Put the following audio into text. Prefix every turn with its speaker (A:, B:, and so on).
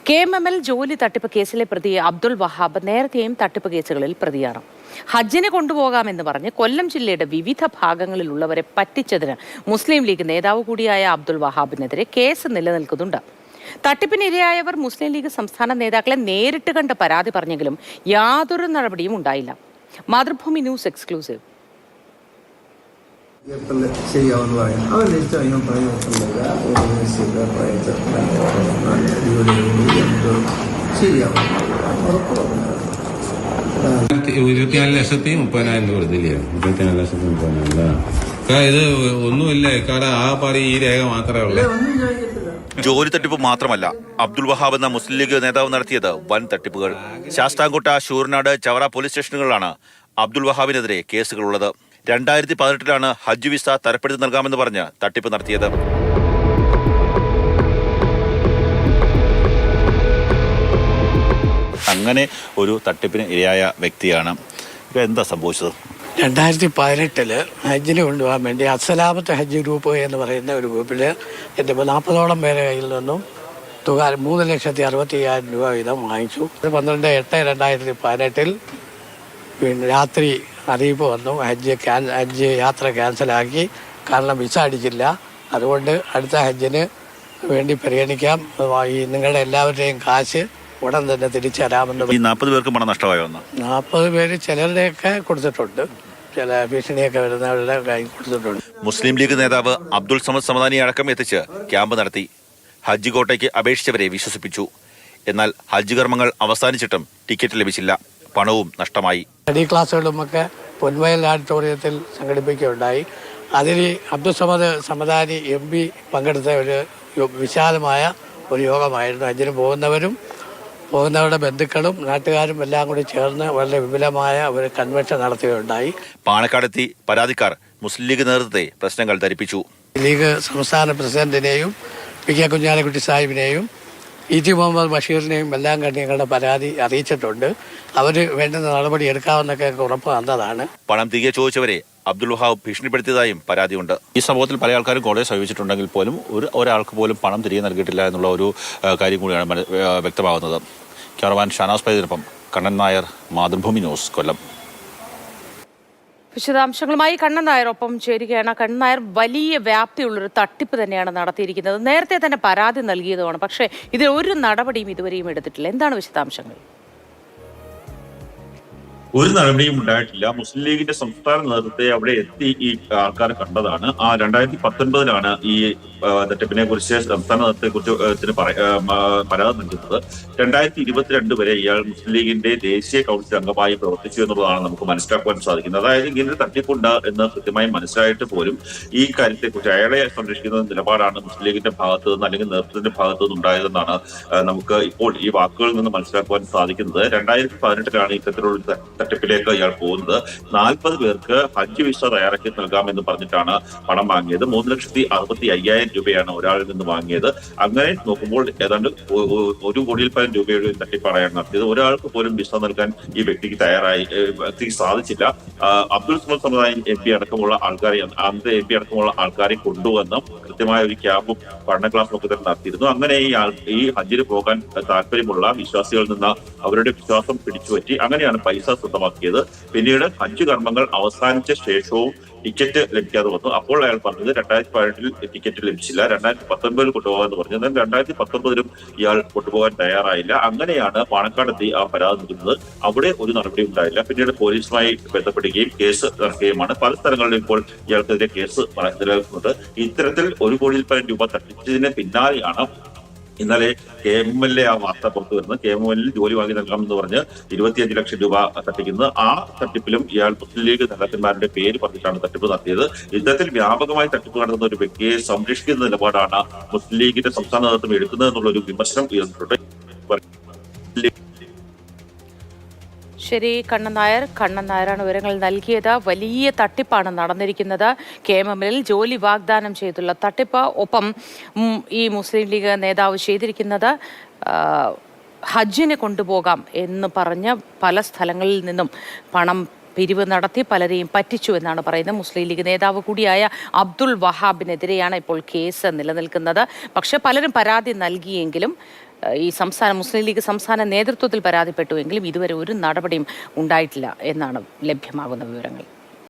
A: KMML ജോലി തട്ടിപ്പ് കേസിലെ പ്രതി അബ്ദുൾ വഹാബ് നേരത്തെയും തട്ടിപ്പ് കേസുകളിൽ പ്രതിയാണ്. ഹജ്ജിന് കൊണ്ടുപോകാമെന്ന് പറഞ്ഞ് കൊല്ലം ജില്ലയുടെ വിവിധ ഭാഗങ്ങളിലുള്ളവരെ പറ്റിച്ചതിന് മുസ്ലിം ലീഗ് നേതാവ് കൂടിയായ അബ്ദുൾ വഹാബിനെതിരെ കേസ് നിലനിൽക്കുന്നുണ്ട്. തട്ടിപ്പിനിരയായവർ മുസ്ലിം ലീഗ് സംസ്ഥാന നേതാക്കളെ നേരിട്ട് കണ്ട് പരാതി പറഞ്ഞെങ്കിലും യാതൊരു നടപടിയും ഉണ്ടായില്ല. Mathrubhumi news exclusive.
B: ശരിയാവുമെന്ന് പറയാം. അവരുടെ ഇഷ്ടം ഞാൻ പറയാൻ ശരിയാവും.
C: 24,30,000 കൊടുത്തില്ലേ? 24,30,000 ഇത് ഒന്നുമില്ല. കാരണം ആ പാടി ഈ രേഖ മാത്രമേ ഉള്ളൂ.
D: ജോലി തട്ടിപ്പ് മാത്രമല്ല, അബ്ദുൾ വഹാബ് എന്ന മുസ്ലിം ലീഗ് നേതാവ് നടത്തിയത് വൻ തട്ടിപ്പുകൾ. ശാസ്താംകോട്ട, ശൂർനാട്, ചവറ പോലീസ് സ്റ്റേഷനുകളിലാണ് അബ്ദുൾ വഹാബിനെതിരെ കേസുകളുള്ളത്. 2018 ഹജ്ജ് വിസ തരപ്പെടുത്തി നൽകാമെന്ന് പറഞ്ഞ് തട്ടിപ്പ് നടത്തിയത്. അങ്ങനെ ഒരു തട്ടിപ്പിന് ഇരയായ വ്യക്തിയാണ്. എന്താ സംഭവിച്ചത്?
E: 2018 ഹജ്ജിന് കൊണ്ടുപോകാൻ വേണ്ടി അസലാമത്ത് ഹജ്ജ് ഗ്രൂപ്പ് എന്ന് പറയുന്ന ഒരു ഗ്രൂപ്പിൽ എൻ്റെ 40ഓളം പേരെ കയ്യിൽ നിന്നും തുക 3,60,50,000 രൂപ വീതം വാങ്ങിച്ചു. 12/8/2018 പിന്നെ രാത്രി അറിയിപ്പ് വന്നു, ഹജ്ജ് യാത്ര ക്യാൻസലാക്കി. കാരണം വിസ അടിച്ചില്ല. അതുകൊണ്ട് അടുത്ത ഹജ്ജിന് വേണ്ടി പരിഗണിക്കാം, ഈ നിങ്ങളുടെ എല്ലാവരുടെയും കാശ് ഉടൻ തന്നെ തിരിച്ചു തരാമെന്ന്.
D: ഈ 40 പേർക്ക് പണം നഷ്ടമായോ?
E: 40 പേര് ചിലരുടെയൊക്കെ കൊടുത്തിട്ടുണ്ട്, ചില ഭീഷണിയൊക്കെ വരുന്നവരുടെ കൈ കൊടുത്തിട്ടുണ്ട്.
D: മുസ്ലിം ലീഗ് നേതാവ് അബ്ദുൾ സമദ് സമദാനി അടക്കം എത്തിച്ച് ക്യാമ്പ് നടത്തി. ഹജ്ജ് കോട്ടയ്ക്ക് അപേക്ഷിച്ചവരെ വിശ്വസിപ്പിച്ചു. എന്നാൽ ഹജ്ജ് കർമ്മങ്ങൾ അവസാനിച്ചിട്ടും ടിക്കറ്റ് ലഭിച്ചില്ല, പണവും നഷ്ടമായി.
E: സ്റ്റഡി ക്ലാസ്സുകളുമൊക്കെ പൊൻവയൽ ഓഡിറ്റോറിയത്തിൽ സംഘടിപ്പിക്കുകയുണ്ടായി. അതിൽ അബ്ദുൾ സമദാനി MP പങ്കെടുത്ത ഒരു വിശാലമായ ഒരു യോഗമായിരുന്നു. ഹജ്ജിന് പോകുന്നവരുടെ ബന്ധുക്കളും നാട്ടുകാരും എല്ലാം കൂടി ചേർന്ന് വളരെ വിപുലമായ ഒരു കൺവെൻഷൻ നടത്തുകയുണ്ടായി.
D: പാണക്കാടെത്തി പരാതിക്കാർ മുസ്ലിം ലീഗ് നേതൃത്വത്തെ പ്രശ്നങ്ങൾ ധരിപ്പിച്ചു.
E: ലീഗ് സംസ്ഥാന പ്രസിഡന്റിനെയും PK കുഞ്ഞാലിക്കുട്ടി സാഹിബിനെയും ET മുഹമ്മദ് ബഷീറിനെയും എല്ലാം കണ്ട് ഞങ്ങളുടെ പരാതി അറിയിച്ചിട്ടുണ്ട്. അവർ വേണ്ടുന്ന നടപടി എടുക്കാമെന്നൊക്കെ ഉറപ്പ് തന്നതാണ്.
D: പണം തിരികെ ചോദിച്ചവരെ അബ്ദുൾ വഹാബ് ഭീഷണിപ്പെടുത്തിയതായും പരാതിയുണ്ട്. ഈ സംഭവത്തിൽ പല ആൾക്കാരും കോടതിയെ സമീപിച്ചിട്ടുണ്ടെങ്കിൽ പോലും ഒരാൾക്ക് പോലും പണം തിരികെ നൽകിയിട്ടില്ല എന്നുള്ള ഒരു കാര്യം കൂടിയാണ് വ്യക്തമാകുന്നത്. ക്യാമറമാൻ ഷാനാസ് പൈതിനൊപ്പം കണ്ണൻ നായർ, മാതൃഭൂമി ന്യൂസ്, കൊല്ലം.
A: വിശദാംശങ്ങളുമായി കണ്ണൻ നായർ ഒപ്പം ചേരുകയാണ്. കണ്ണൻ നായർ, വലിയ വ്യാപ്തിയുള്ളൊരു തട്ടിപ്പ് തന്നെയാണ് നടത്തിയിരിക്കുന്നത്. നേരത്തെ തന്നെ പരാതി നൽകിയതുമാണ്, പക്ഷേ ഇതിൽ ഒരു നടപടിയും ഇതുവരെയും എടുത്തിട്ടില്ല. എന്താണ് വിശദാംശങ്ങൾ?
F: ഒരു നടപടിയും ഉണ്ടായിട്ടില്ല. മുസ്ലിം ലീഗിന്റെ സംസ്ഥാന നേതൃത്വത്തെ അവിടെ എത്തി ഈ ആൾക്കാർ കണ്ടതാണ്. 2019 ഈ തട്ടിപ്പിനെ കുറിച്ച് സംസ്ഥാന നേതൃത്വത്തെ കുറിച്ച് പരാതി നൽകുന്നത്. 2022 വരെ ഇയാൾ മുസ്ലിം ലീഗിന്റെ ദേശീയ കൗൺസിൽ അംഗമായി പ്രവർത്തിച്ചു എന്നുള്ളതാണ് നമുക്ക് മനസ്സിലാക്കുവാൻ സാധിക്കുന്നത്. അതായത് ഇങ്ങനെ തട്ടിപ്പുണ്ട് എന്ന് കൃത്യമായി മനസ്സിലായിട്ട് പോലും ഈ കാര്യത്തെക്കുറിച്ച് അയാളെ സംരക്ഷിക്കുന്ന നിലപാടാണ് മുസ്ലിം ലീഗിന്റെ ഭാഗത്തു നിന്ന് അല്ലെങ്കിൽ നേതൃത്വത്തിന്റെ ഭാഗത്തു നിന്ന് ഉണ്ടായതെന്നാണ് നമുക്ക് ഇപ്പോൾ ഈ വാക്കുകളിൽ നിന്ന് മനസ്സിലാക്കുവാൻ സാധിക്കുന്നത്. 2018 ഇത്തരത്തിലുള്ള തട്ടിപ്പിലേക്ക് ഇയാൾ പോകുന്നത്. 40 പേർക്ക് ഹജ്ജ് വിസ തയ്യാറാക്കി നൽകാമെന്ന് പറഞ്ഞിട്ടാണ് പണം വാങ്ങിയത്. 3,65,000 രൂപയാണ് ഒരാളിൽ നിന്ന് വാങ്ങിയത്. അങ്ങനെ നോക്കുമ്പോൾ ഏതാണ്ട് 1 കോടിയിൽ പരം രൂപയുടെ തട്ടിപ്പാണ് അയാൾ നടത്തിയത്. ഒരാൾക്ക് പോലും വിസ നൽകാൻ ഈ വ്യക്തിക്ക് സാധിച്ചില്ല. അബ്ദുൾ സമദ് സമദാനി MP അടക്കമുള്ള ആൾക്കാരെ കൊണ്ടുവന്ന് കൃത്യമായ ഒരു ക്യാമ്പും പഠന ക്ലാസ്സും ഒക്കെ തന്നെ നടത്തിയിരുന്നു. അങ്ങനെ ഈ ഹജ്ജിന് പോകാൻ താല്പര്യമുള്ള വിശ്വാസികളിൽ നിന്ന് അവരുടെ വിശ്വാസം പിടിച്ചുപറ്റി അങ്ങനെയാണ് പൈസ സ്വന്തമാക്കിയത്. പിന്നീട് ഹജ്ജ് കർമ്മങ്ങൾ അവസാനിച്ച ശേഷവും ടിക്കറ്റ് ലഭിക്കാതെ വന്നു. അപ്പോൾ അയാൾ പറഞ്ഞത് 2018 ടിക്കറ്റ് ലഭിച്ചില്ല, 2019 കൊണ്ടുപോകാമെന്ന് പറഞ്ഞു. എന്നാൽ 2019 ഇയാൾ കൊണ്ടുപോകാൻ തയ്യാറായില്ല. അങ്ങനെയാണ് പാണക്കാടെത്തി ആ പരാതി നൽകുന്നത്. അവിടെ ഒരു നടപടി ഉണ്ടായില്ല. പിന്നീട് പോലീസുമായി ബന്ധപ്പെടുകയും കേസ് നടക്കുകയുമാണ്. പല സ്ഥലങ്ങളിലും ഇപ്പോൾ ഇയാൾക്കെതിരെ കേസ് നിലനിൽക്കുന്നുണ്ട്. ഇത്തരത്തിൽ 1 കോടിയിൽ പരം രൂപ തട്ടിച്ചതിന് പിന്നാലെയാണ് ഇന്നലെ KMML ആ വാർത്ത പുറത്തു വരുന്നത്. KMML ജോലി വാങ്ങി നൽകാമെന്ന് പറഞ്ഞ് 25 ലക്ഷം രൂപ തട്ടിക്കുന്നത്. ആ തട്ടിപ്പിലും ഇയാൾ മുസ്ലിം ലീഗ് നേതാക്കന്മാരുടെ പേര് പറഞ്ഞിട്ടാണ് തട്ടിപ്പ് നടത്തിയത്. ഇത്തരത്തിൽ വ്യാപകമായി തട്ടിപ്പ് നടത്തുന്ന ഒരു വ്യക്തിയെ സംരക്ഷിക്കുന്ന നിലപാടാണ് മുസ്ലിം ലീഗിന്റെ സംസ്ഥാന നേതൃത്വം എടുക്കുന്നത് എന്നുള്ള ഒരു വിമർശനം ഉയർന്നിട്ടുണ്ട്.
A: ശരി, കണ്ണൻ നായരാണ് വിവരങ്ങൾ നൽകിയത്. വലിയ തട്ടിപ്പാണ് നടന്നിരിക്കുന്നത്. KMML ജോലി വാഗ്ദാനം ചെയ്തുള്ള തട്ടിപ്പ്. ഒപ്പം ഈ മുസ്ലിം ലീഗ് നേതാവ് ചെയ്തിരിക്കുന്നത് ഹജ്ജിന് കൊണ്ടുപോകാം എന്ന് പറഞ്ഞ് പല സ്ഥലങ്ങളിൽ നിന്നും പണം പിരിവ് നടത്തി പലരെയും പറ്റിച്ചു എന്നാണ് പറയുന്നത്. മുസ്ലിം ലീഗ് നേതാവ് കൂടിയായ അബ്ദുൾ വഹാബിനെതിരെയാണ് ഇപ്പോൾ കേസ് നിലനിൽക്കുന്നത്. പക്ഷേ പലരും പരാതി നൽകിയെങ്കിലും ഈ മുസ്ലിം ലീഗ് സംസ്ഥാന നേതൃത്വത്തിൽ പരാതിപ്പെട്ടുവെങ്കിലും ഇതുവരെ ഒരു നടപടിയും ഉണ്ടായിട്ടില്ല എന്നാണ് ലഭ്യമാകുന്ന വിവരങ്ങൾ.